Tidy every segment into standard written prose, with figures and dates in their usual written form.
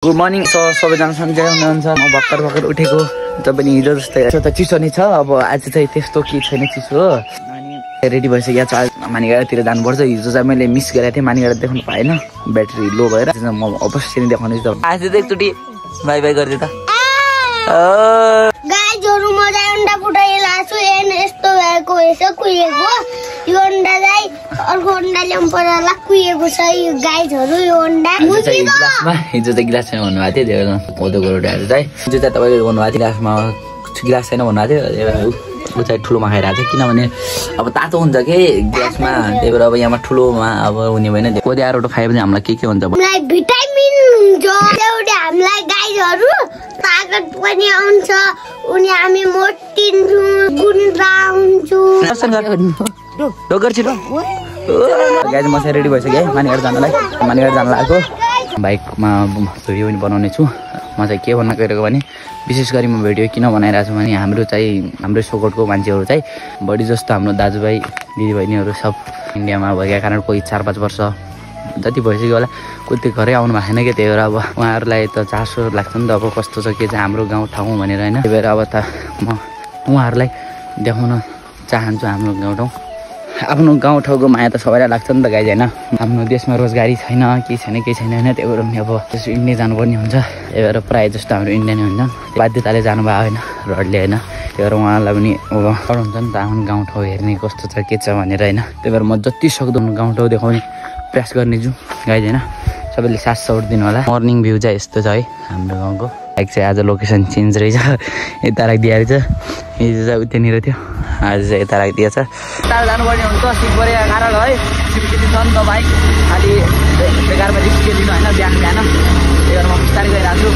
Good morning सबैजना सन्चै हुनुहुन्छ। म भर्खर उठेको पनि हिजो जस्तै त चिसो नै छ। अब आज चाहिँ त्यस्तो केही छैन चिसो हो। अनि रेडी भइसकेको छ। आज मानिगाडातिर जानुपर्छ। हिजो चाहिँ मैले मिस गरेको थिएँ, मानिगाडा देख्नु पाएन, ब्याट्री लो भएर। म अवश्य नै देखाउने छु। आज चाहिँ एकचोटि बाई बाई गरिदिए त। गाईहरु मजा अन्डा फुटाइला छु एन यस्तो भएको यसो कुइएको यो अन्डा चाहिँ अर्को अन्डा ल्याउनु पर्ला कुइएको छ यो गाईहरु यो अन्डा हिजो चाहिँ गिलास छैन भन्नुभएको थियो, त्यो कोदोको रोटीहरू चाहिँ हिजो चाहिँ तपाईँले भन्नुभएको थियो गिलासमा गिलास छैन भन्नुभएको थियो। ऊ चाहिँ ठुलोमा खाइरहेको थियो, किनभने अब तातो हुन्छ कि ग्यासमा, त्यही भएर अब यहाँमा ठुलोमा अब हुने भएन। कोदो रोटी खायो भने हामीलाई के हुन्छ, भिटामिन हुन्छ, एउटा हामीलाई गाईहरु ताकत पनि आउँछ, अनि हामी मोटिन्छौँ, गुन्द्रा हुन्छौँ। गाइज म चाहिँ रेडी भइसकेँ मानिगाडा जानलाई। मानिगाडा जान लागेको बाइकमा भिडियो पनि बनाउने छु। म चाहिँ के भन्न गइरहेको भने विशेष गरी म भिडियो किन बनाइरहेको छु भने हाम्रो सोकोटको मान्छेहरू चाहिँ बढी जस्तो हाम्रो दाजुभाइ दिदीबहिनीहरू सब इन्डियामा भएका कारण कोही 4-5 वर्ष जति भइसक्यो होला, कोही त्यो घरै आउनु भएको छैन कि। त्यही भएर अब उहाँहरूलाई त चासो लाग्छ नि त, अब कस्तो छ के चाहिँ हाम्रो गाउँ ठाउँ भनेर होइन। त्यही भएर अब त म उहाँहरूलाई देखाउन चाहन्छु हाम्रो गाउँठाउँ। आफ्नो गाउँठाउँको माया त सबैलाई लाग्छ नि त गाइज होइन। हाम्रो देशमा रोजगारी छैन, केही छैन होइन। त्यही भएर पनि अब त्यसो इन्डिया जानुपर्ने हुन्छ। त्यही भएर प्रायः जस्तो हाम्रो इन्डिया नै हुन्छ, बाध्यताले जानुभएको होइन, रडले होइन। त्यही भएर उहाँलाई पनि अब हुन्छ नि त आफ्नो गाउँठाउँ हेर्ने कस्तो छ के छ भनेर होइन। त्यही भएर म जति सक्दो गाउँठाउँ देखाउने प्रयास गर्नेछु गाइज होइन। सबैले साथ सपोर्ट दिनु होला। मर्निङ भ्यू चाहिँ यस्तो छ है हाम्रो गाउँको। बाइक चाहिँ आज लोकेसन चेन्ज रहेछ, यता राखिदिएको रहेछ। हिजो चाहिँ उतानिर थियो, आज चाहिँ यता राखिदिएको छ। टाढो जानुपर्ने हुन्छ, सिट परेको कारण है। सिलगढी छ नि त बाइक, खालि बेकारमा रिस्क लिनु होइन, बिहान त्यही भएर म बिस्तारै गइरहेको छु।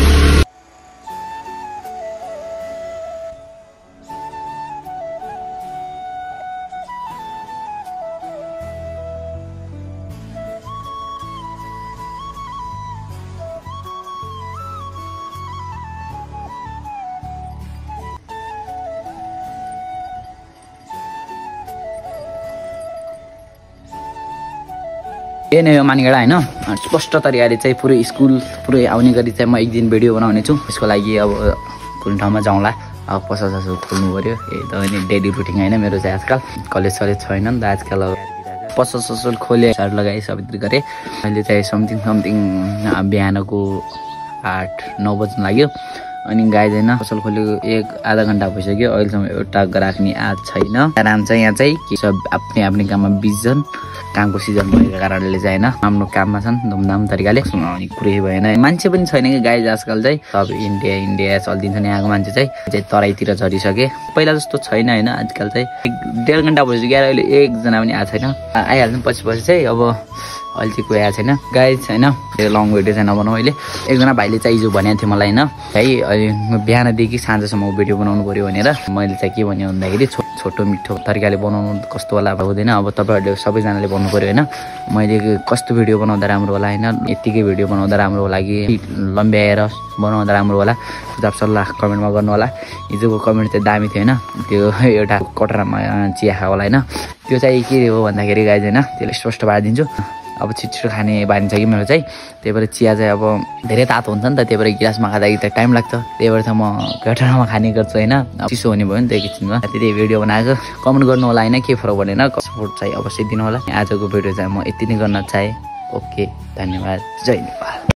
यही नै हो मानिगाडा होइन। स्पष्ट तरिकाले चाहिँ पुरै आउने गरी चाहिँ म एक दिन भिडियो बनाउने छु। यसको लागि अब कुन ठाउँमा जाउँला, अब पसल खोल्नु पऱ्यो। यही त अनि डेली रुटिन होइन मेरो चाहिँ। आजकल कलेज सलेज छैन नि त आजकल। अब पसल खोलेँ, सार लगाएँ, सबैतिर गरेँ। अहिले चाहिँ समथिङ बिहानको 8-9 बज्नु लाग्यो। अनि गाई छैन, पसल खोलेको 1-आधा घन्टा भइसक्यो। अहिलेसम्म एउटा ग्राहक नि आज छैन। आराम चाहिँ यहाँ चाहिँ के सब आफ्नै काममा बिजन, कामको सिजन भएको कारणले चाहिँ होइन आफ्नो काममा छन् धुमधाम तरिकाले। कुरै भएन, मान्छे पनि छैन कि गाई आजकल चाहिँ सब इन्डिया चलिदिन्छ नि। यहाँको मान्छे चाहिँ तराईतिर झरिसके, पहिला जस्तो छैन होइन। आजकल चाहिँ 1.5 घन्टा भइसक्यो, अहिले एकजना पनि आएको छैन। आइहाल्छ पछि चाहिँ। अब अहिले चाहिँ कोही आएको छैन गाई छैन। त्यो लङ भिडियो चाहिँ नबनाऊ। अहिले एकजना भाइले चाहिँ हिजो भनेको थियो मलाई होइन, है अहिले बिहानदेखि साँझसम्म भिडियो बनाउनु पऱ्यो भनेर। मैले चाहिँ के भन्यो भन्दाखेरि छोटो मिठो तरिकाले बनाउनु कस्तो होला हुँदैन। अब तपाईँहरूले सबैजनाले भन्नु पऱ्यो होइन, मैले कस्तो भिडियो बनाउँदा राम्रो होला होइन, यत्तिकै भिडियो बनाउँदा राम्रो होला कि लम्ब्याएर बनाउँदा राम्रो होला, सुझाव सल्लाह कमेन्टमा गर्नु होला। हिजोको कमेन्ट चाहिँ दामी थियो होइन, त्यो एउटा कटरामा चिया खायो होला होइन। त्यो चाहिँ के हो भन्दाखेरि गाई होइन, त्यसले स्पष्ट पारिदिन्छु। अब छिटो खाने बानी छ कि मेरो चाहिँ, त्यही भएर चिया चाहिँ अब धेरै तातो हुन्छ नि त, त्यही भएर गिलासमा खाँदाखेरि त टाइम लाग्छ। त्यही भएर चाहिँ म कटरामा खाने गर्छु होइन। चिसो हुने भयो नि त एकैछिनमा। त्यही भिडियो बनाएको, कमेन्ट गर्नु होला होइन, के फरक परेन, सपोर्ट चाहिँ अवश्य दिनु होला। आजको भिडियो चाहिँ म यति नै गर्न चाहेँ। ओके, धन्यवाद, जय नेपाल।